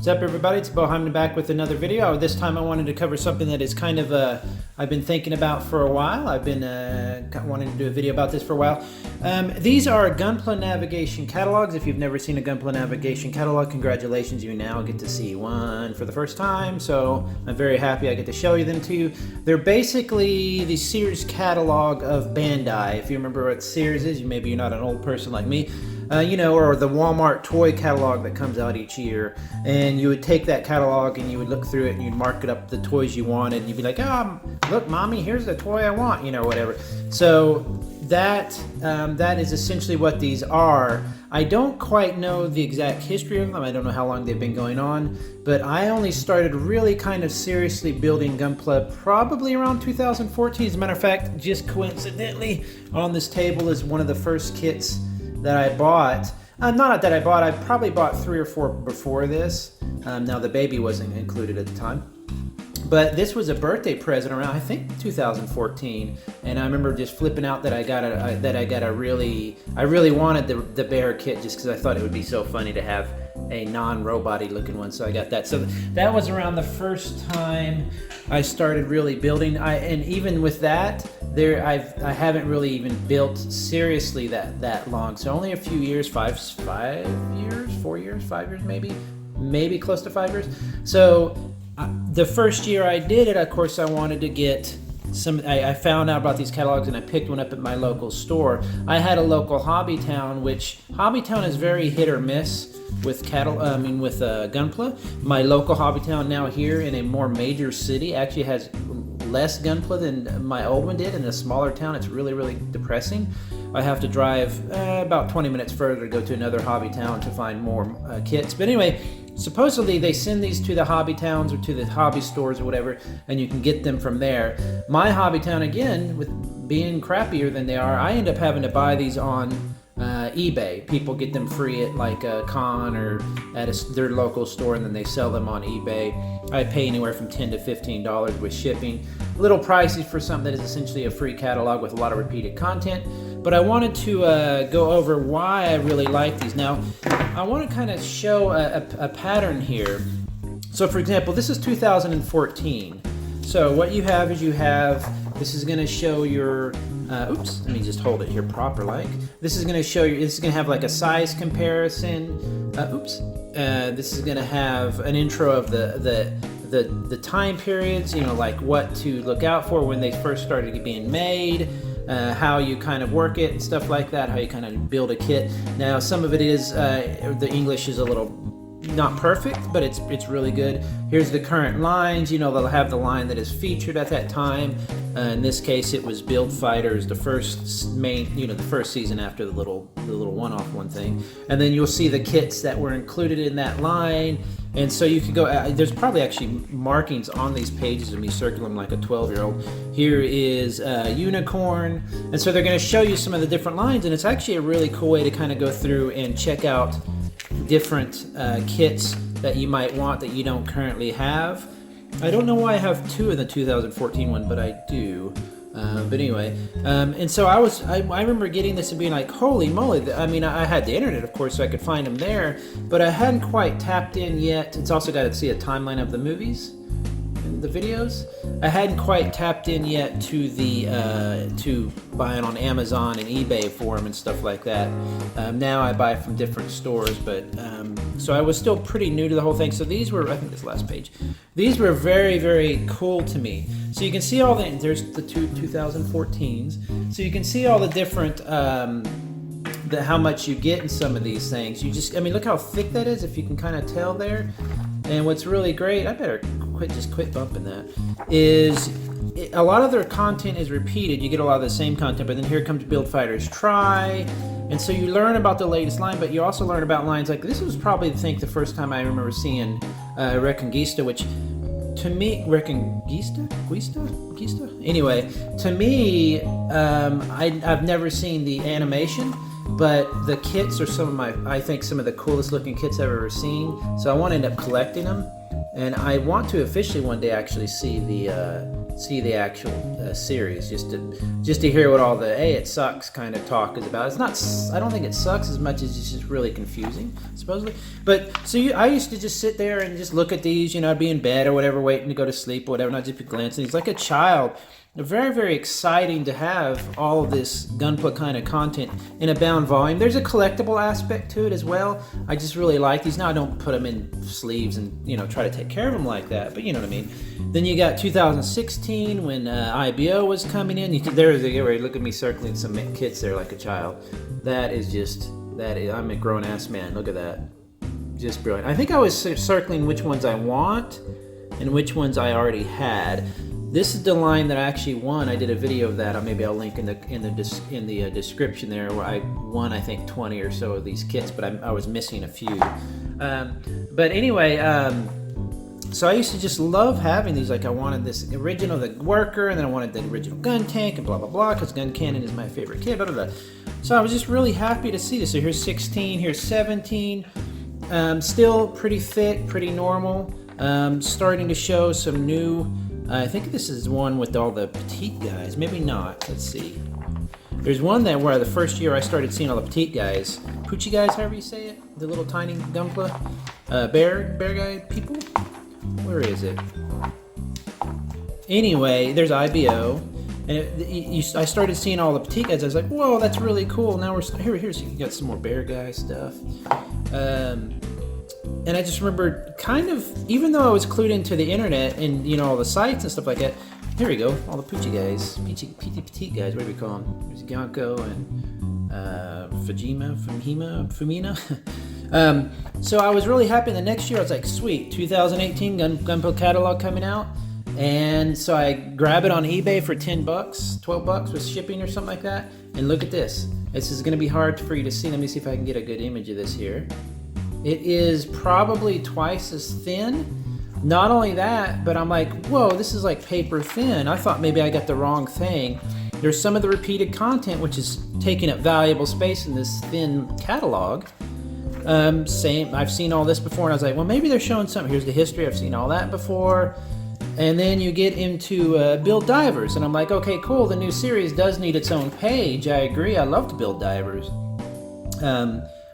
What's up, everybody? It's beau-hindman back with another video. This time I wanted to cover something that is kind of I've been thinking about for a while. I've been wanting to do a video about this for a while. These are Gunpla navigation catalogs. If you've never seen a Gunpla navigation catalog, congratulations, you now get to see one for the first time. So I'm very happy I get to show you them to you. They're basically the Sears catalog of Bandai. If you remember what Sears is, maybe you're not an old person like me. You know, or the Walmart toy catalog that comes out each year, and you would take that catalog and you would look through it and you'd mark it up the toys you wanted, and you'd be like, oh, look, mommy, here's the toy I want, you know, whatever. So that is essentially what these are. I don't quite know the exact history of them. I don't know how long they've been going on, but I only started really kind of seriously building Gunpla probably around 2014. As a matter of fact, just coincidentally, on this table is one of the first kits that I bought. Not that I bought, I probably bought 3 or 4 before this. Now the baby wasn't included at the time. But this was a birthday present around, I think, 2014, and I remember just flipping out that I really wanted the bear kit just because I thought it would be so funny to have a non-robot-y looking one, so I got that. So that was around the first time I started really building. And even with that, I haven't really even built seriously that long. So only a few years, 4 years, 5 years maybe close to 5 years. So the first year I did it, of course, I wanted to get some. I found out about these catalogs and I picked one up at my local store. I had a local Hobby Town, which Hobby Town is very hit or miss with Gunpla. My local Hobby Town now here in a more major city actually has less Gunpla than my old one did. In a smaller town, it's really, really depressing. I have to drive about 20 minutes further to go to another Hobby Town to find more kits. But anyway, supposedly they send these to the Hobby Towns or to the hobby stores or whatever, and you can get them from there. My Hobby Town, again, with being crappier than they are, I end up having to buy these on eBay. People get them free at like a con or at their local store, and then they sell them on eBay. I pay anywhere from $10 to $15 with shipping. A little pricey for something that is essentially a free catalog with a lot of repeated content. But I wanted to go over why I really like these. Now, I want to kind of show a pattern here. So for example, this is 2014. So what you have is this is going to show your, oops, let me just hold it here proper like. This is going to show you, this is going to have like a size comparison. This is going to have an intro of the time periods, you know, like what to look out for when they first started being made. How you kind of work it and stuff like that, how you kind of build a kit. Now some of it is, the English is a little not perfect, but it's really good. Here's the current lines, you know, they'll have the line that is featured at that time. In this case it was Build Fighters, the first main, you know, the first season after the little one-off one thing. And then you'll see the kits that were included in that line. And so you could go, there's probably actually markings on these pages of me circling them like a 12-year-old. Here is Unicorn. And so they're going to show you some of the different lines, and it's actually a really cool way to kind of go through and check out different kits that you might want that you don't currently have. I don't know why I have 2 in the 2014 one, but I do. But anyway, and so I remember getting this and being like, holy moly. I mean, I had the internet, of course, so I could find them there, but I hadn't quite tapped in yet. It's also got to see a timeline of the movies and the videos. I hadn't quite tapped in yet to the to buying on Amazon and eBay for them and stuff like that. Now I buy from different stores, but so I was still pretty new to the whole thing. So these were, I think this last page, these were very, very cool to me. So you can see all there's the 2014s. So you can see all the different, how much you get in some of these things. I mean, look how thick that is, if you can kind of tell there. And what's really great, I better quit bumping that, is a lot of their content is repeated. You get a lot of the same content, but then here comes Build Fighters Try. And so you learn about the latest line, but you also learn about lines like, this was probably, I think, the first time I remember seeing Reconquista, which to me, Reconquista? Anyway, to me, I've never seen the animation, but the kits are I think some of the coolest looking kits I've ever seen. So I want to end up collecting them. And I want to officially one day actually see see the actual series, just to hear what all the "hey, it sucks" kind of talk is about. It's not. I don't think it sucks as much as it's just really confusing, supposedly. But so I used to just sit there and just look at these. I'd be in bed or whatever, waiting to go to sleep or whatever, and I'd just be glancing. It's like a child. Very, very exciting to have all of this Gunpla kind of content in a bound volume. There's a collectible aspect to it as well. I just really like these. Now I don't put them in sleeves and try to take care of them like that, but you know what I mean. Then you got 2016 when IBO was coming in. Look at me circling some kits there like a child. I'm a grown ass man. Look at that, just brilliant. I think I was circling which ones I want and which ones I already had. This is the line that I actually won. I did a video of that. Maybe I'll link in the description there, where I won, I think, 20 or so of these kits, but I was missing a few. But anyway, so I used to just love having these. Like I wanted this original, the worker, and then I wanted the original gun tank, and blah blah blah, because gun cannon is my favorite kit. Blah blah blah. So I was just really happy to see this. So here's 16, here's 17. Still pretty thick, pretty normal. Starting to show some new. I think this is one with all the petite guys. Maybe not. Let's see. There's one where the first year I started seeing all the petite guys, poochie guys, however you say it, the little tiny Gunpla, bear guy people. Where is it? Anyway, there's IBO, and I started seeing all the petite guys. I was like, whoa, that's really cool. Now here's you got some more bear guy stuff. And I just remember kind of, even though I was clued into the internet and all the sites and stuff like that, here we go, all the poochie guys, petite guys, what do we call them? There's Gyonko and Fumina. So I was really happy. The next year I was like, sweet, 2018 Gunpla catalog coming out. And so I grab it on eBay for $10, $12 with shipping or something like that. And look at this. This is going to be hard for you to see. Let me see if I can get a good image of this here. It is probably twice as thin. Not only that, but I'm like, whoa, this is like paper thin. I thought maybe I got the wrong thing. There's some of the repeated content, which is taking up valuable space in this thin catalog. Same, I've seen all this before, and I was like, well, maybe they're showing something. Here's the history. I've seen all that before. And then you get into build divers, and I'm like, okay, cool. The new series does need its own page. I agree. I love to build divers.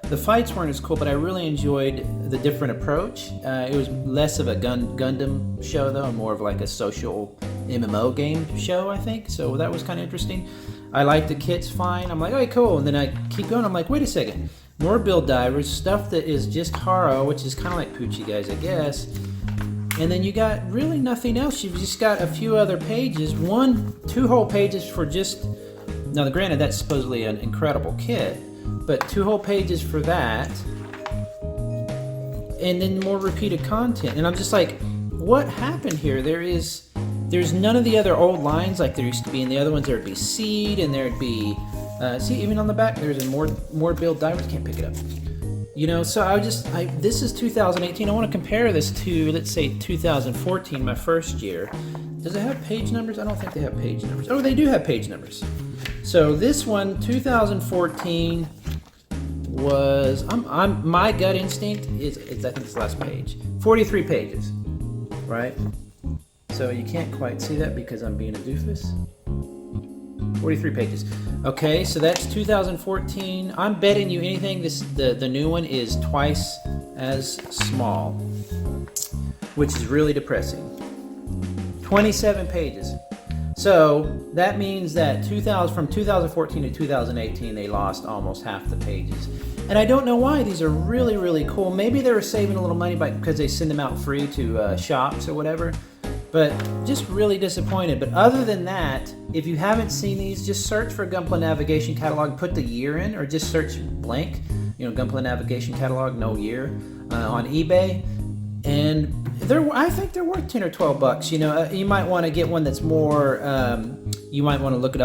The fights weren't as cool, but I really enjoyed the different approach. It was less of a Gundam show, though, and more of like a social MMO game show, I think. So that was kind of interesting. I liked the kits fine. I'm like, okay, cool. And then I keep going. I'm like, wait a second. More build divers, stuff that is just Haro, which is kind of like Poochie guys, I guess. And then you got really nothing else. You've just got a few other pages. 2 whole pages for just... Now, granted, that's supposedly an incredible kit. But 2 whole pages for that, and then more repeated content. And I'm just like, what happened here? There's none of the other old lines like there used to be. In the other ones, there'd be seed, and there'd be see, even on the back, there's a more build divers. Can't pick it up. So this is 2018. I want to compare this to, let's say, 2014, my first year. Does it have page numbers? I don't think they have page numbers. Oh, they do have page numbers. So this one, 2014. Was my gut instinct is I think it's the last page. 43 pages, right? So you can't quite see that because I'm being a doofus. 43 pages. Okay, so that's 2014. I'm betting you anything the new one is twice as small, which is really depressing. 27 pages. So that means that from 2014 to 2018, they lost almost half the pages. And I don't know why. These are really, really cool. Maybe they were saving a little money because they send them out free to shops or whatever. But just really disappointed. But other than that, if you haven't seen these, just search for Gunpla Navigation Catalog, put the year in, or just search blank, Gunpla Navigation Catalog, no year, on eBay. And I think they're worth $10 or $12. You might want to get one that's more. You might want to look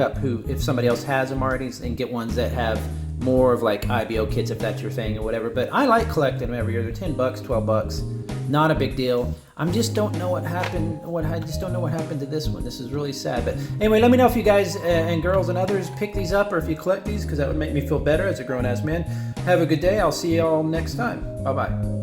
up if somebody else has them already, and get ones that have more of like IBO kits if that's your thing or whatever. But I like collecting them every year. They're $10, $12, not a big deal. I just don't know what happened. I just don't know what happened to this one. This is really sad. But anyway, let me know if you guys and girls and others pick these up, or if you collect these, because that would make me feel better as a grown-ass man. Have a good day. I'll see you all next time. Bye-bye.